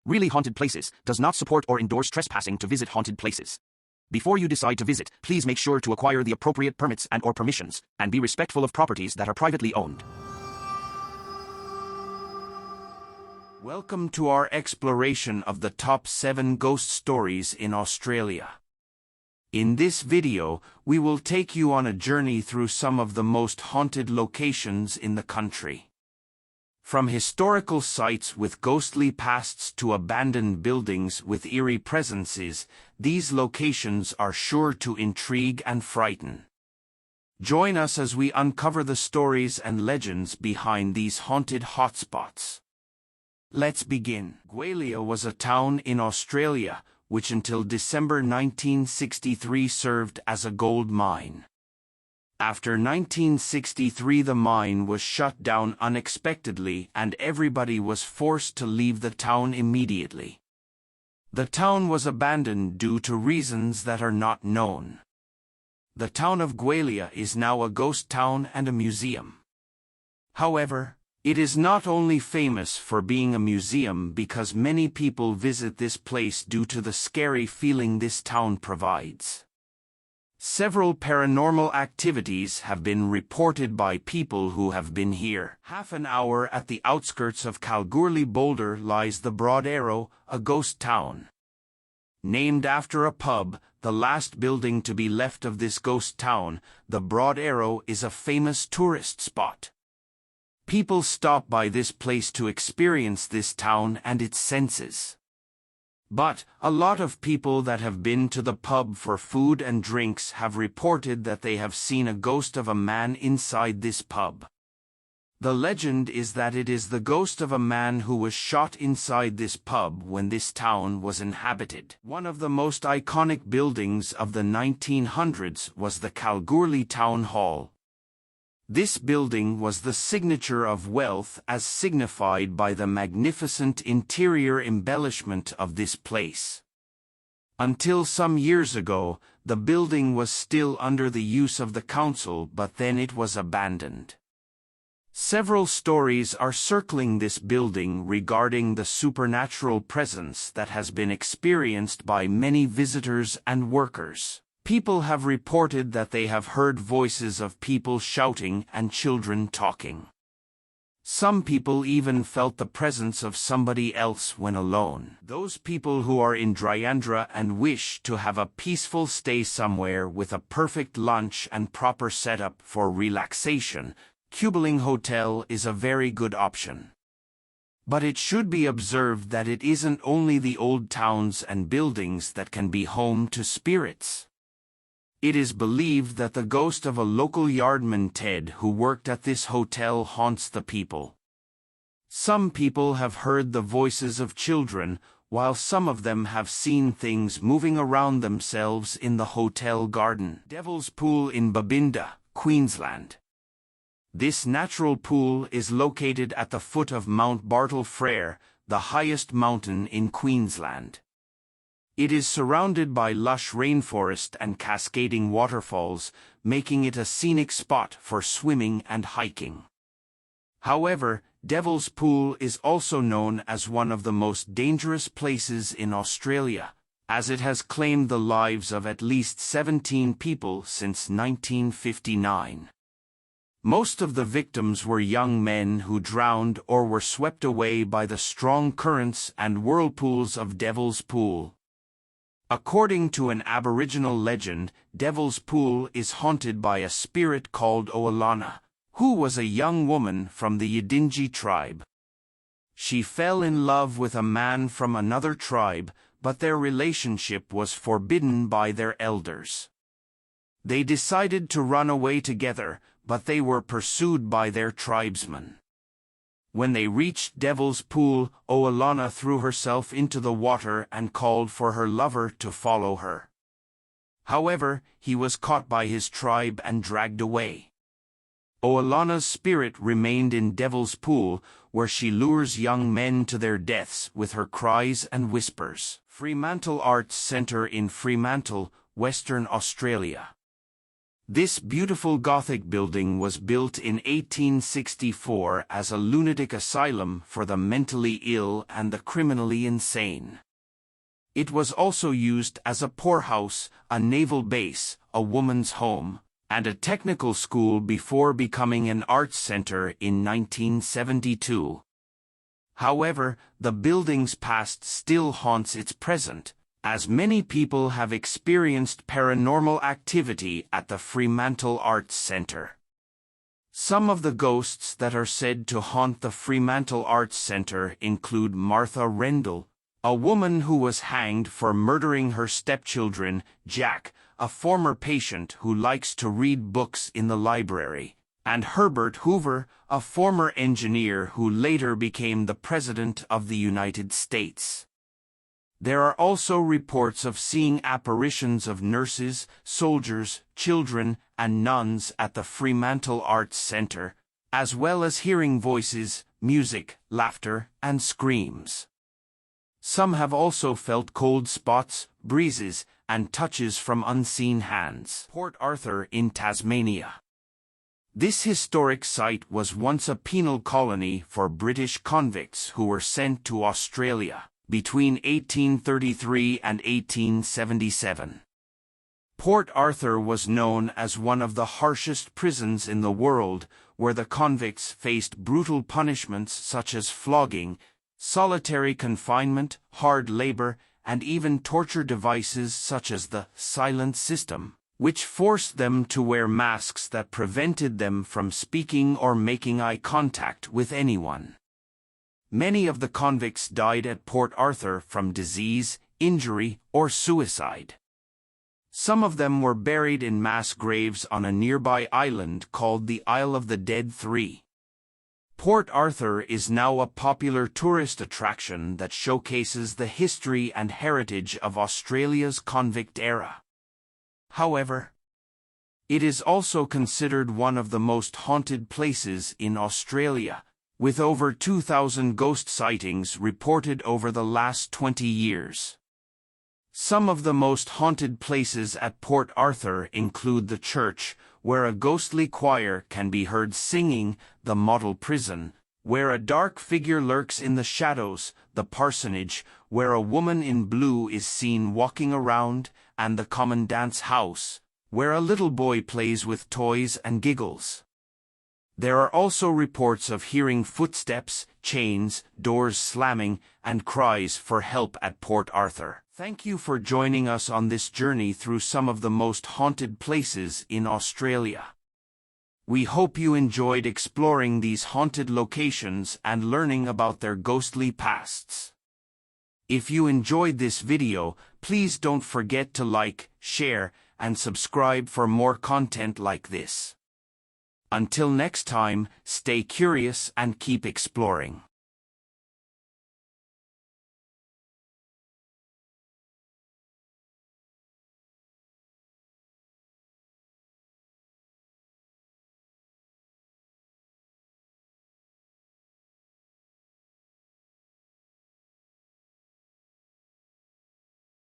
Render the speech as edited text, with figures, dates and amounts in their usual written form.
Really Haunted Places does not support or endorse trespassing to visit haunted places. Before you decide to visit, please make sure to acquire the appropriate permits and/or permissions, and be respectful of properties that are privately owned. Welcome to our exploration of the top 7 ghost stories in Australia. In this video, we will take you on a journey through some of the most haunted locations in the country. From historical sites with ghostly pasts to abandoned buildings with eerie presences, these locations are sure to intrigue and frighten. Join us as we uncover the stories and legends behind these haunted hotspots. Let's begin. Gwalia was a town in Australia, which until December 1963 served as a gold mine. After 1963, the mine was shut down unexpectedly and everybody was forced to leave the town immediately. The town was abandoned due to reasons that are not known. The town of Gwalia is now a ghost town and a museum. However, it is not only famous for being a museum because many people visit this place due to the scary feeling this town provides. Several paranormal activities have been reported by people who have been here. Half an hour at the outskirts of Kalgoorlie Boulder lies the Broad Arrow, a ghost town. Named after a pub, the last building to be left of this ghost town, the Broad Arrow is a famous tourist spot. People stop by this place to experience this town and its senses. But a lot of people that have been to the pub for food and drinks have reported that they have seen a ghost of a man inside this pub. The legend is that it is the ghost of a man who was shot inside this pub when this town was inhabited. One of the most iconic buildings of the 1900s was the Kalgoorlie Town Hall. This building was the signature of wealth as signified by the magnificent interior embellishment of this place. Until some years ago, the building was still under the use of the council, but then it was abandoned. Several stories are circling this building regarding the supernatural presence that has been experienced by many visitors and workers. People have reported that they have heard voices of people shouting and children talking. Some people even felt the presence of somebody else when alone. Those people who are in Dryandra and wish to have a peaceful stay somewhere with a perfect lunch and proper setup for relaxation, Cuballing Hotel is a very good option. But it should be observed that it isn't only the old towns and buildings that can be home to spirits. It is believed that the ghost of a local yardman Ted who worked at this hotel haunts the people. Some people have heard the voices of children, while some of them have seen things moving around themselves in the hotel garden. Devil's Pool in Babinda, Queensland. This natural pool is located at the foot of Mount Bartle Frere, the highest mountain in Queensland. It is surrounded by lush rainforest and cascading waterfalls, making it a scenic spot for swimming and hiking. However, Devil's Pool is also known as one of the most dangerous places in Australia, as it has claimed the lives of at least 17 people since 1959. Most of the victims were young men who drowned or were swept away by the strong currents and whirlpools of Devil's Pool. According to an Aboriginal legend, Devil's Pool is haunted by a spirit called Oalana, who was a young woman from the Yidinji tribe. She fell in love with a man from another tribe, but their relationship was forbidden by their elders. They decided to run away together, but they were pursued by their tribesmen. When they reached Devil's Pool, Oalana threw herself into the water and called for her lover to follow her. However, he was caught by his tribe and dragged away. Oalana's spirit remained in Devil's Pool, where she lures young men to their deaths with her cries and whispers. Fremantle Arts Centre in Fremantle, Western Australia. This beautiful Gothic building was built in 1864 as a lunatic asylum for the mentally ill and the criminally insane. It was also used as a poorhouse, a naval base, a woman's home, and a technical school before becoming an arts center in 1972. However, the building's past still haunts its present, as many people have experienced paranormal activity at the Fremantle Arts Centre. Some of the ghosts that are said to haunt the Fremantle Arts Centre include Martha Rendell, a woman who was hanged for murdering her stepchildren, Jack, a former patient who likes to read books in the library, and Herbert Hoover, a former engineer who later became the President of the United States. There are also reports of seeing apparitions of nurses, soldiers, children, and nuns at the Fremantle Arts Centre, as well as hearing voices, music, laughter, and screams. Some have also felt cold spots, breezes, and touches from unseen hands. Port Arthur in Tasmania. This historic site was once a penal colony for British convicts who were sent to Australia between 1833 and 1877. Port Arthur was known as one of the harshest prisons in the world, where the convicts faced brutal punishments such as flogging, solitary confinement, hard labor, and even torture devices such as the silent system, which forced them to wear masks that prevented them from speaking or making eye contact with anyone. Many of the convicts died at Port Arthur from disease, injury, or suicide. Some of them were buried in mass graves on a nearby island called the Isle of the Dead 3. Port Arthur is now a popular tourist attraction that showcases the history and heritage of Australia's convict era. However, it is also considered one of the most haunted places in Australia, with over 2,000 ghost sightings reported over the last 20 years. Some of the most haunted places at Port Arthur include the church, where a ghostly choir can be heard singing, the model prison, where a dark figure lurks in the shadows, the parsonage, where a woman in blue is seen walking around, and the commandant's house, where a little boy plays with toys and giggles. There are also reports of hearing footsteps, chains, doors slamming, and cries for help at Port Arthur. Thank you for joining us on this journey through some of the most haunted places in Australia. We hope you enjoyed exploring these haunted locations and learning about their ghostly pasts. If you enjoyed this video, please don't forget to like, share, and subscribe for more content like this. Until next time, stay curious and keep exploring.